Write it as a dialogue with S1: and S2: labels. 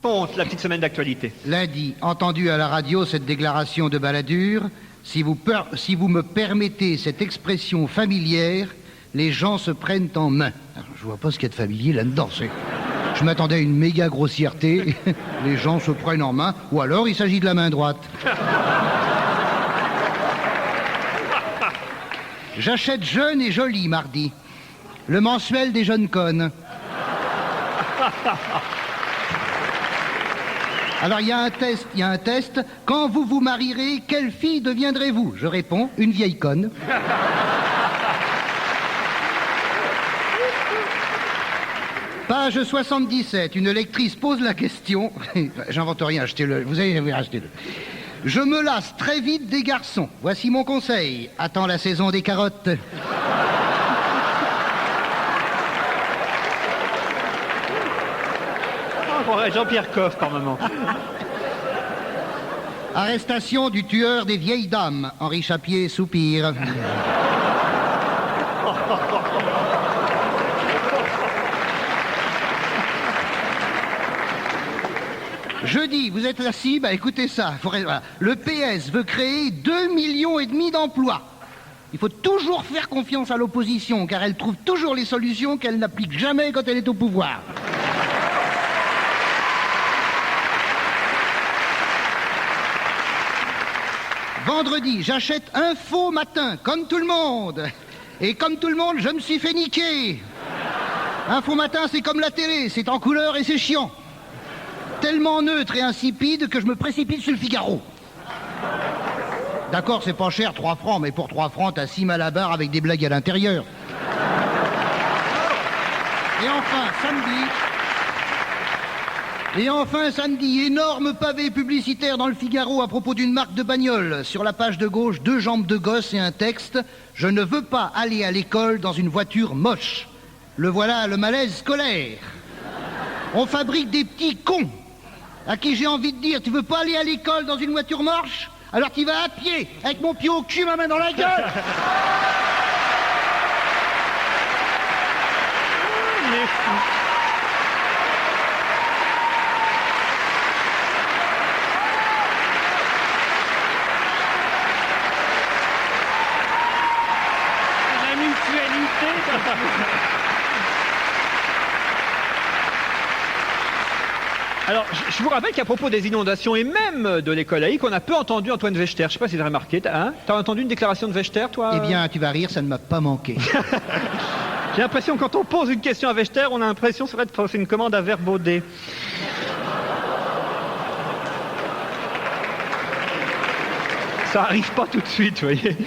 S1: Raconte la petite semaine d'actualité.
S2: Lundi, entendu à la radio cette déclaration de Balladur, si vous me permettez cette expression familière, les gens se prennent en main. Alors, je vois pas ce qu'il y a de familier là-dedans. Je m'attendais à une méga grossièreté. Les gens se prennent en main, ou alors il s'agit de la main droite. J'achète jeune et joli mardi. Le mensuel des jeunes connes. Alors il y a un test. Quand vous vous marierez, quelle fille deviendrez-vous? Je réponds, une vieille conne. Page 77, une lectrice pose la question. J'invente rien, achetez-le. Vous avez achetez-le. Je me lasse très vite des garçons. Voici mon conseil. Attends la saison des carottes.
S1: Jean-Pierre Coff, par moment.
S2: Arrestation du tueur des vieilles dames. Henri Chapier soupire. Jeudi, vous êtes assis, écoutez ça. Voilà. Le PS veut créer 2,5 millions d'emplois. Il faut toujours faire confiance à l'opposition, car elle trouve toujours les solutions qu'elle n'applique jamais quand elle est au pouvoir. Vendredi, j'achète Info Matin, comme tout le monde. Et comme tout le monde, je me suis fait niquer. Info Matin, c'est comme la télé, c'est en couleur et c'est chiant. Tellement neutre et insipide que je me précipite sur le Figaro. D'accord, c'est pas cher, 3 francs, mais pour 3 francs, t'as 6 malabars avec des blagues à l'intérieur. Et enfin, samedi, énorme pavé publicitaire dans le Figaro à propos d'une marque de bagnole. Sur la page de gauche, 2 jambes de gosse et un texte. Je ne veux pas aller à l'école dans une voiture moche. Le voilà, le malaise scolaire. On fabrique des petits cons à qui j'ai envie de dire, tu veux pas aller à l'école dans une voiture moche? Alors tu vas à pied, avec mon pied au cul, ma main dans la gueule.
S1: La mutualité. Alors, je vous rappelle qu'à propos des inondations et même de l'école laïque, on a peu entendu Antoine Vechter. Je sais pas si vous avez remarqué. T'as entendu une déclaration de Vechter, toi?
S2: Eh bien, tu vas rire, ça ne m'a pas manqué.
S1: J'ai l'impression, quand on pose une question à Vechter, on a l'impression que ça va être une commande à verbaudet. Ça arrive pas tout de suite, vous voyez.